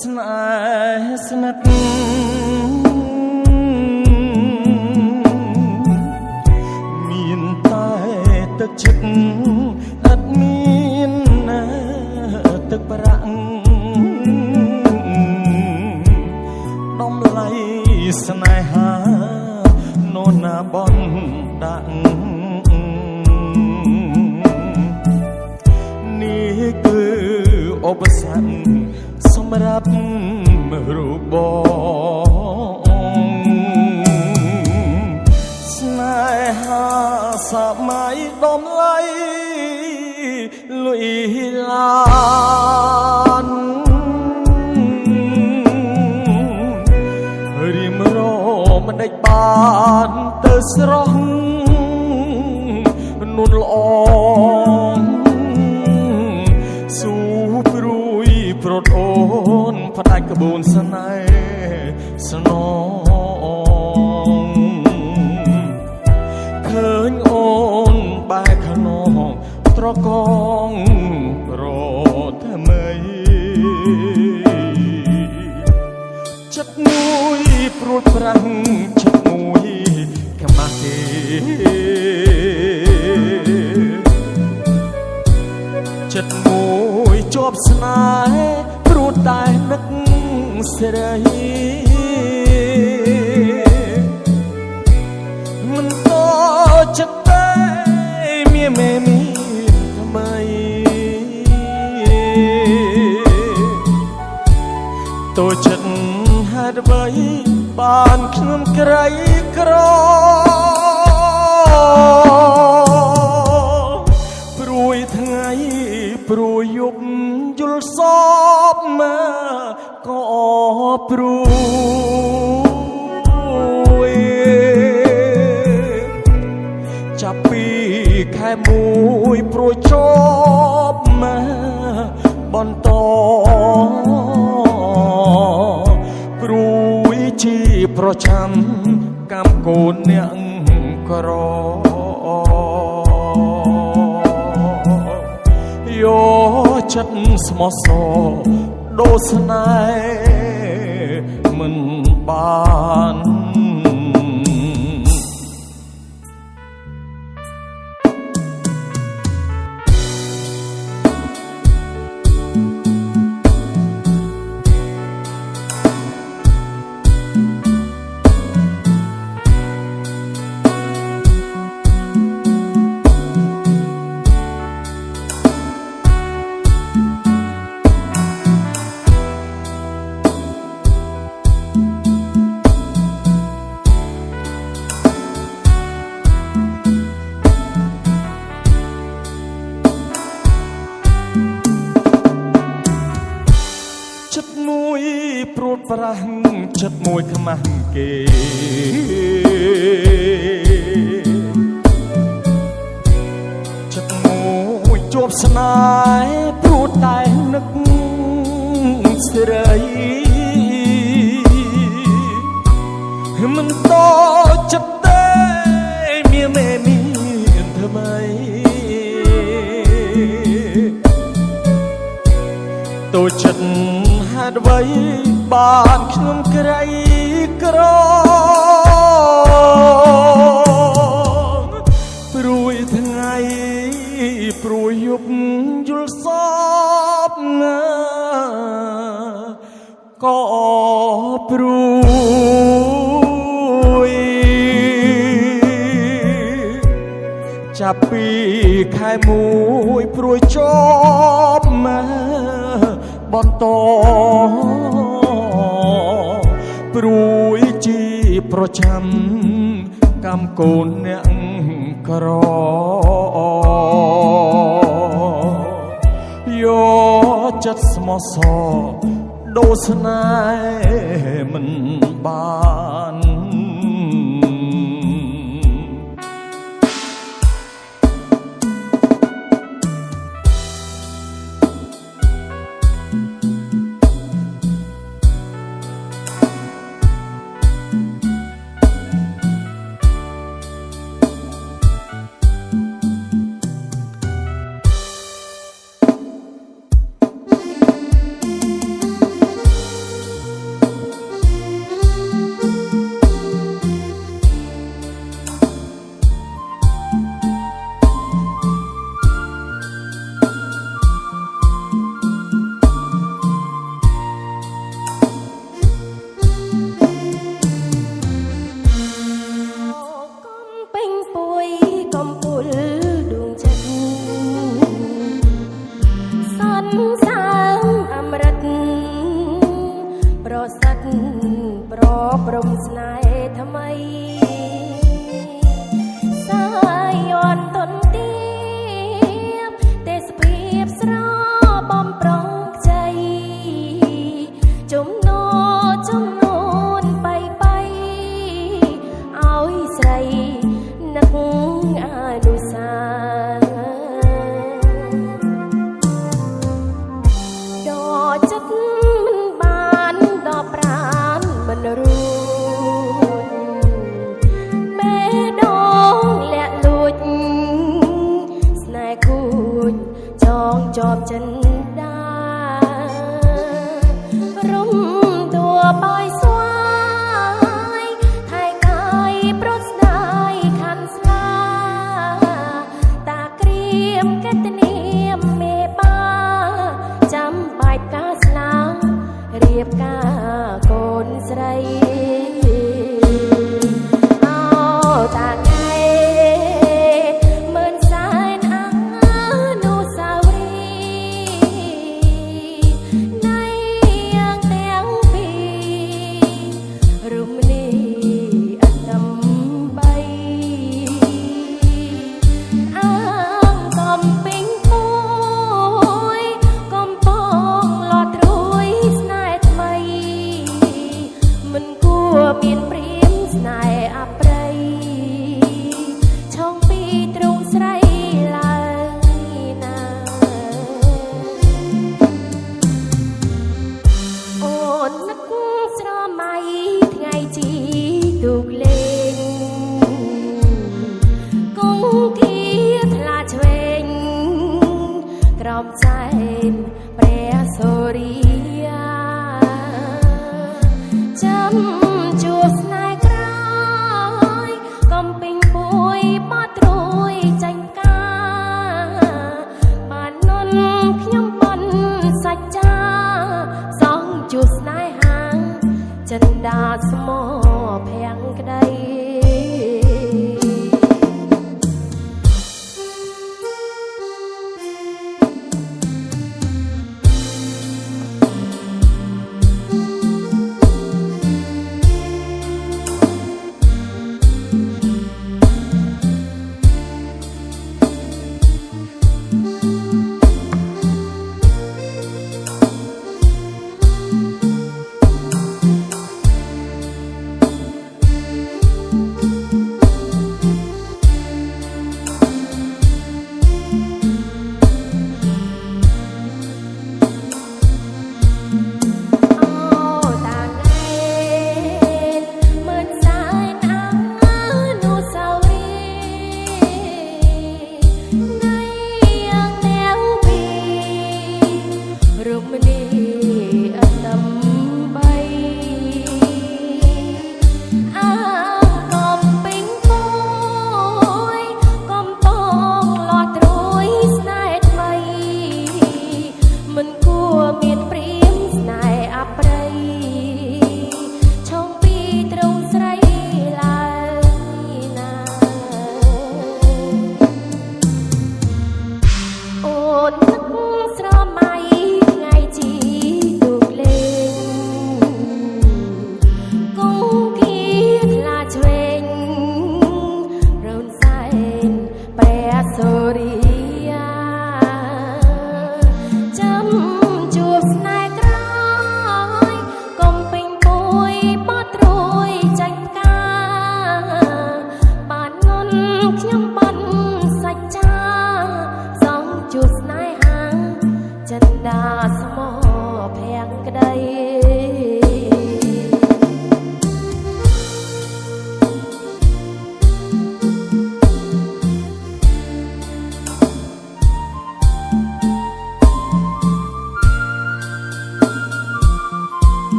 ស្នេហ៍ស្និទ្ធមានតែទឹកចិត្តអត់មានណាទឹកប្រាក់ដំឡៃស្នេហានោណាបនដាក់នេះគឺឧបសគ្គសម្រាប់រូបបងស្នេហាសម័យដំឡៃលុយឡានរៀមរមិនដេចបានទៅស្រស់នួនល្អស៊ូព្រួយប្រត់អូនផ្ដាច់ក្បួនស្នេហ៍ស្នងឃើញអូនបែកខ្នងត្រកងរត់ថ្មីចិត្តមួយព្រួតប្រាំងចិត្តមួយខ្មាស់គេចិត្តមួយជាប់ស្នេហ៍ព្រួតតែនឹកសេរីមិនតចិត្តតែមានថ្មីតូចចិត្តហេតុអ្វីបានខ្ញុំក្រីក្រព្រួយថ្ងៃព្រួយយប់យល់សពមកក៏ព្រួយចាប់ពីខែមួយព្រួយជាប់មកបន្តព្រួយជាប្រចាំកម្មកូនអ្នកក្រយកចិត្តស្មោះសរដូរស្នេហ៍មិនបានចិត្តមួយព្រួតប្រាំងចិត្តមួយខ្មាស់គេចិត្តមួយជាប់ស្នេហ៍ព្រួតតែនឹកសេរីមិនតចិត្តតែមានថ្មីតូចចិត្តហេតុអ្វីបានខ្ញុំក្រីក្រព្រួយថ្ងៃព្រួយយប់យល់សពណាក៏ព្រួយចាប់ពីខែមួយព្រួយជាប់មកបន្តព្រួយជាប្រចាំកម្មកូនអ្នកក្រយកចិត្តស្មោះសរដូរស្នេហ៍មិនបាន រំស្នេហ៍ថ្មីសាយយន់ទុនទៀបទេសភាពស្របំប្រងខ្ចីចំនួនបៃឲ្យស្រីនឹកអនុសាដល់ចិត្តមិនបានដល់ប្រាណមិនរួចមេដងលាក់លួចស្នេហ៍គួចចងជាប់ចិនដារំតួបាយស្វាយថៃកាយប្រត់ស្ដាយខាន់ស្លាតាក្រៀមកេតនាមមេបាចាំបាច់ការស្លារៀបការកូនស្រីអោតាថ្ងៃមើលសែនអនុស្សាវរីយ៍នៃយ៉ាងទាំងពីររំលាយអត្តមបីអាងកំពេញពួយកំពងលត់រួយស្នេហ៍ថ្មីមិនគួរមានព្រាមស្នេហ៍អប្រិយឆុងពីទ្រូងស្រីឡើយណាអូននឹកស្រមៃថ្ងៃជីទូកលេងគង់គៀថ្លាឆ្វេងក្រោមចែនព្រះសូរិយាចាំជួស្នេហ៍ក្រោយកំពេញពួយបត់ត្រួយចាញ់ការបាននន់ខ្ញុំបន់សច្ចាសងជួស្នេហាចិនដាស្មោភាំងក្ដី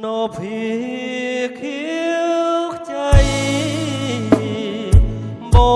នោភាខៀវខ្ចីបោ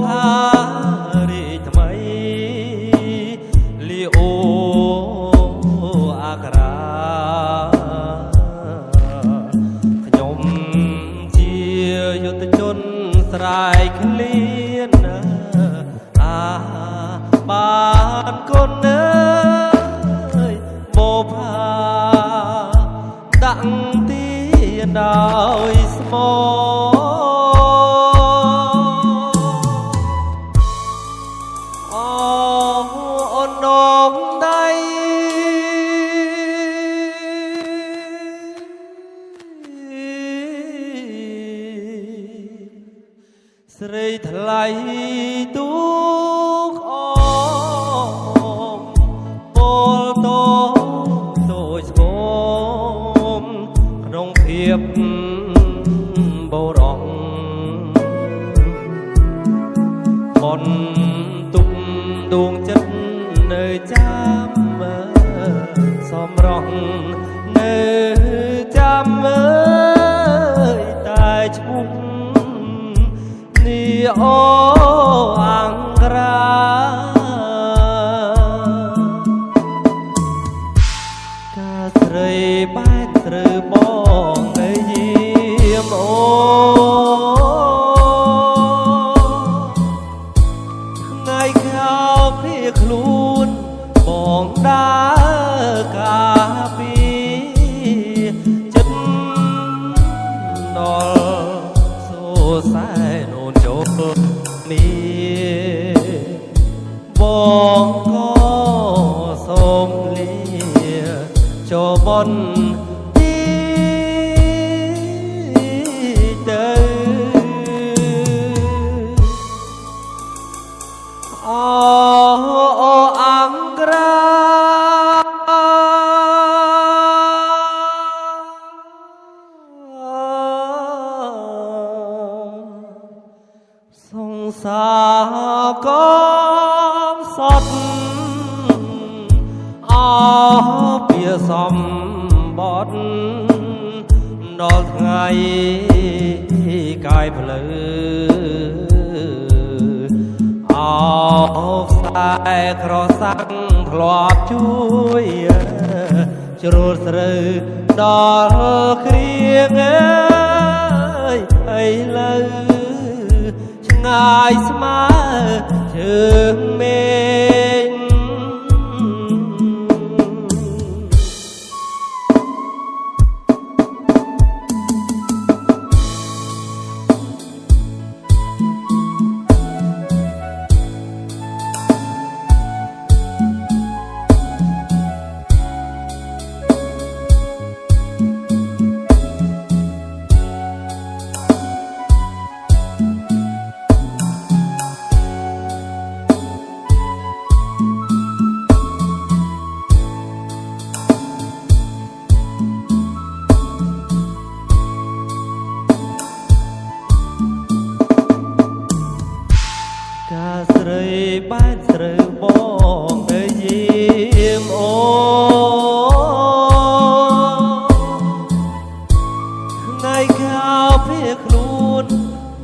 ផារីថ្មីលីអូអាក្រាខ្ញុំជាយុទ្ធជនស្រែកឃ្លានអាបានគុណអើយបោផាដាក់ទីដោយស្មោអូននងដៃស្រីថ្លៃទូកអមពលតោដូចស្គមក្នុងភាពបរងបនទុំដួងចិត្តនៅចាំសំរងនៅចាំតែឈ្មោះនេះអូអង្គរាកាស្រីបែកត្រូវបងនៅយាមអូថ្ងៃក្រោយភៀសខ្លួនបងដើរការពីចិត្តដល់សួសែនូនចូលនេះបងក៏សូមលាចូលបនទីទៅអូអង្គរាសង្សារកំសត់អពាសម្បត្តិដល់ថ្ងៃកាយភ្លឺអខ្សែក្រសាំងធ្លាប់ជួយជ្រុលស្រូវដល់គ្រៀងអើយឥឡូវឆ្ងាយស្មើជើងមេឃកាស្រីបែកស្រូវបងទៅយាមអូថ្ងៃក្រោយភៀសខ្លួន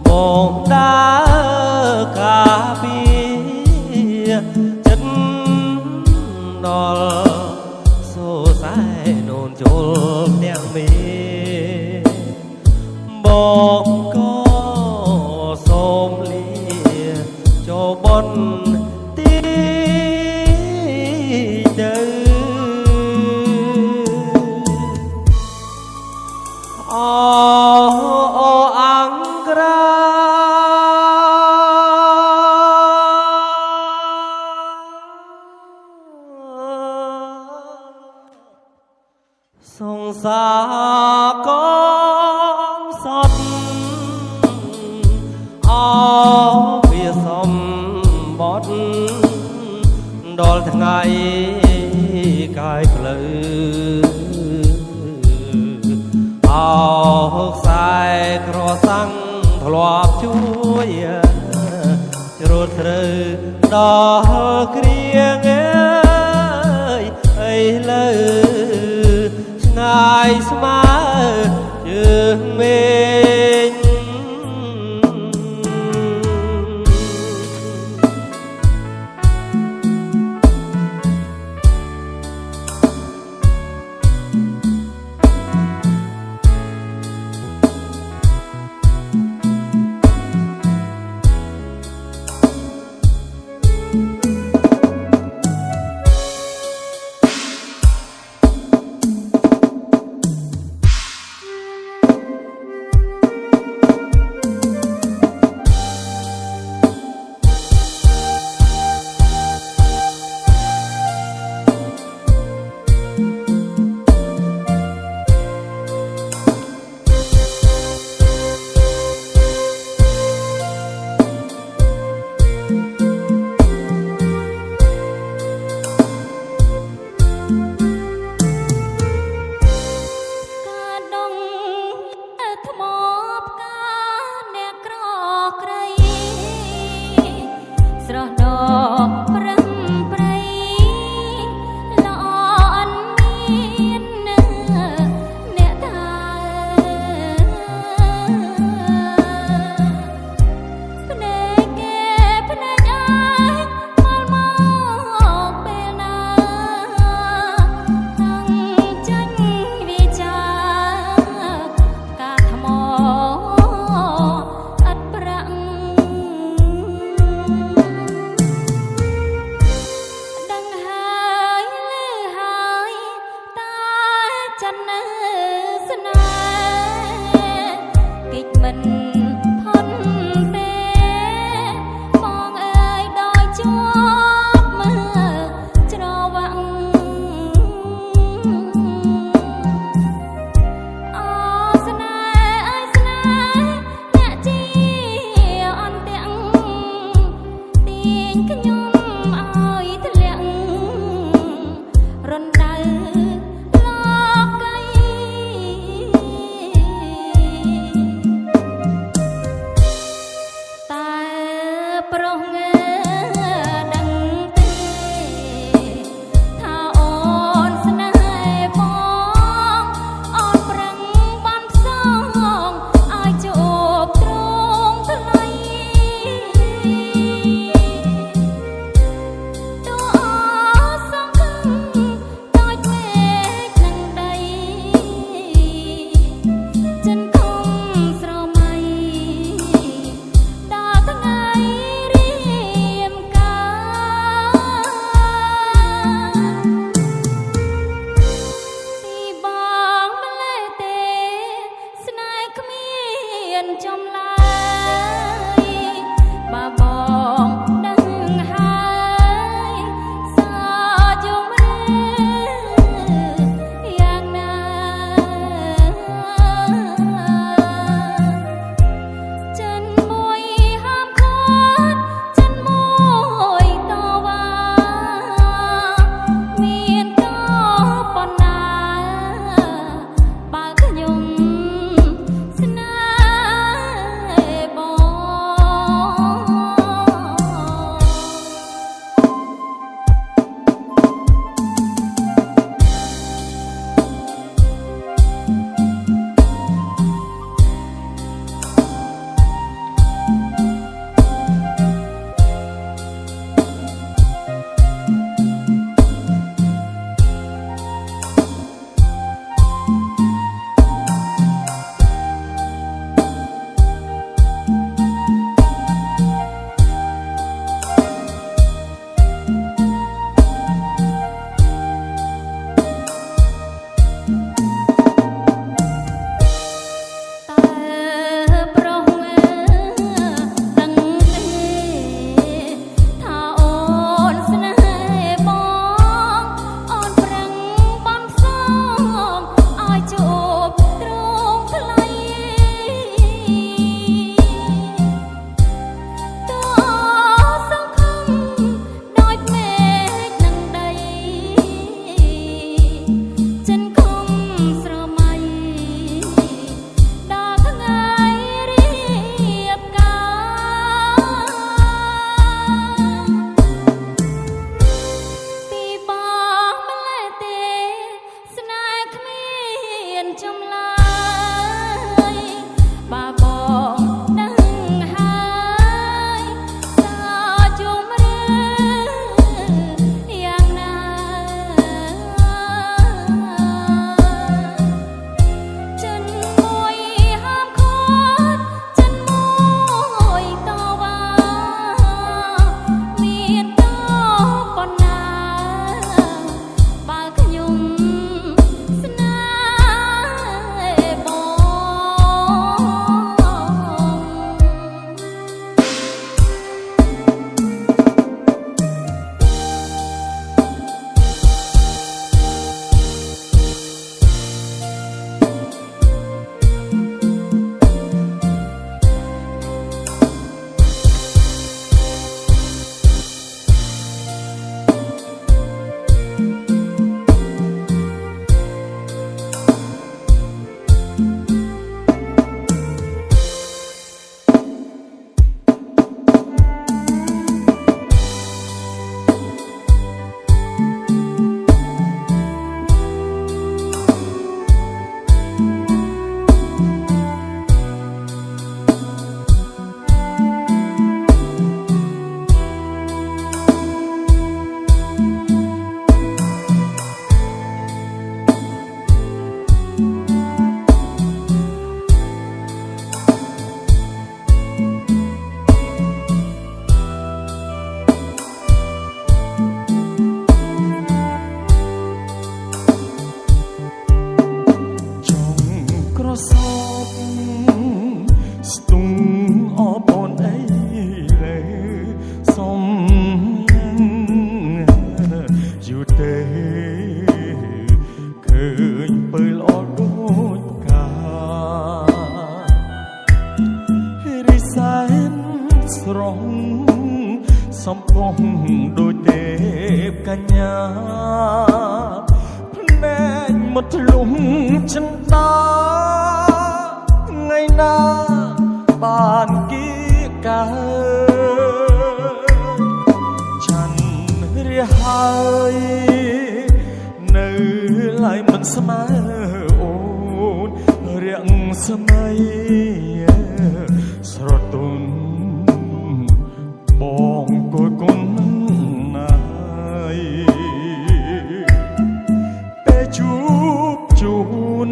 បងដើរការពីចិត្តដល់សួសែនូនចូលទាំងមេបងក៏សូមលាចូលបនទីទៅអូអង្គរាសង្សារកំសត់វាសម្បត្តិដល់ថ្ងៃកាយភ្លឺខ្សែក្រសាំងធ្លាប់ជួយជ្រុលស្រូវដល់គ្រៀងអើយឥឡូវឆ្ងាយស្មើ ចិននៅស្នេហ៍កិច្ចមិនផុតពេលបងអើយដោយជាប់មើលច្រវាក់អូស្នេហ៍អើយស្នេហ៍អ្នកជាអន្ទាំងទាញខ្ញុំឲ្យធ្លាក់រំដៅលោកី សពស្ទង់អបនអីលេសុំយូទេឃើញបើល្អដូចផ្ការិសែនស្រងសំពងដូចទេពកញ្ញាភ្នែកមកធ្លុំចិនតាថ្ងៃណាបានគៀកើចាន់រះហើយនៅឡើយមិនស្មើអូនរាំងសម័យស្រទន់បងគយគុណណាយពេលជួបជូន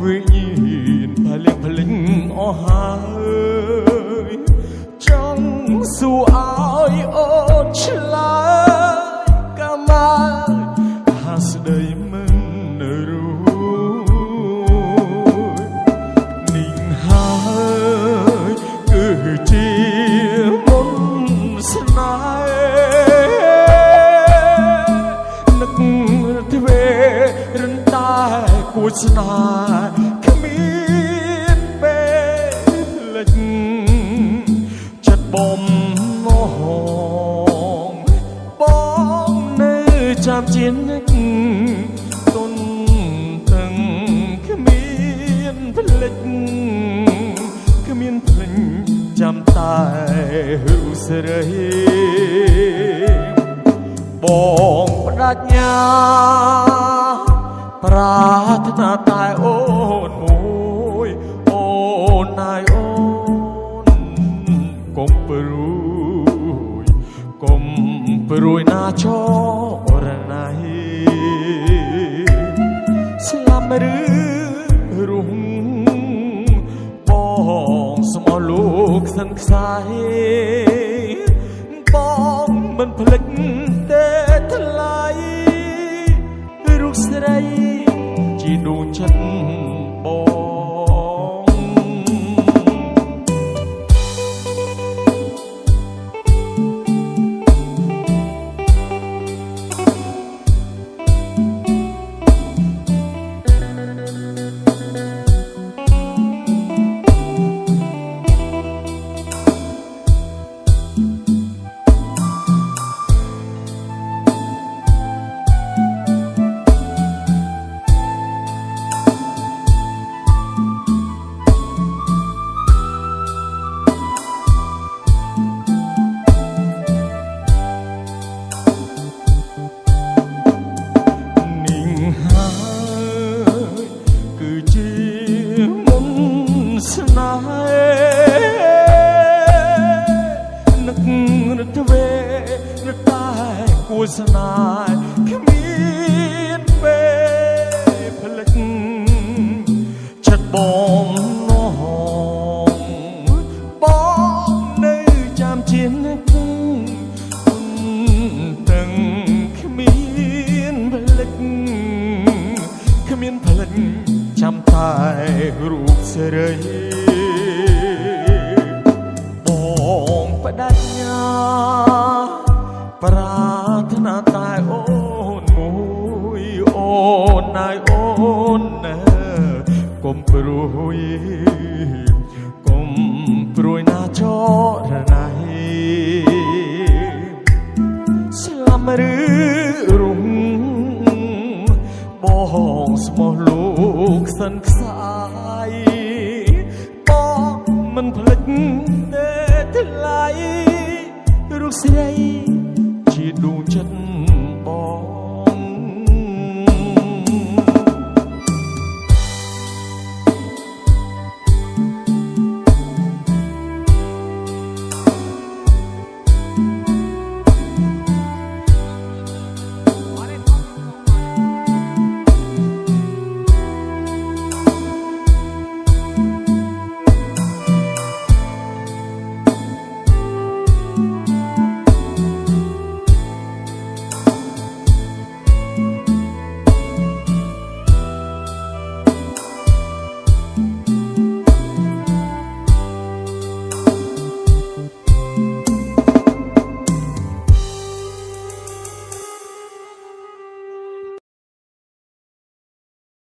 វិញ្ញាណភ្លេងអស់ហើយចង់សួរឲ្យអូនឆ្លើយកាមាហាស្ដីមិនรู้นิ่งហើយគឺជាមុនស្នេហ៍នឹកទ្វេរំតែគួចស្នេហ៍គ្មានពេលលេចចិត្តបំណងបងនៅចាំជានិចទុនទាំងគ្មានភ្លេចគ្មានភ្លេចចាំតែរូបស្រីបងបដញ្ញា ប្រាថ្នាតែអូនមួយអូនណាយអូនកុំព្រួយណាចរណៃស្លាប់ឬរស់បងស្មោះលោកសឹងខ្សែបងមិនភ្លេចទេថ្លៃរូបស្រីជាដួងចិត្តបងស្នេហ៍គ្មានពេលភ្លេចចិត្តបងនោះបងនៅចាំជានិចទាំងគ្មានភ្លេចចាំតែរូបស្រីបងបដញ្ញា ប្រាថ្នាតែអូនមួយអូនណាយអូនណាកុំព្រួយណាចរណៃស្លាប់ឬរស់បងស្មោះលោកសិនខ្សែបងមិនភ្លេចទេថ្លៃរូបស្រីជាដួងចិត្ត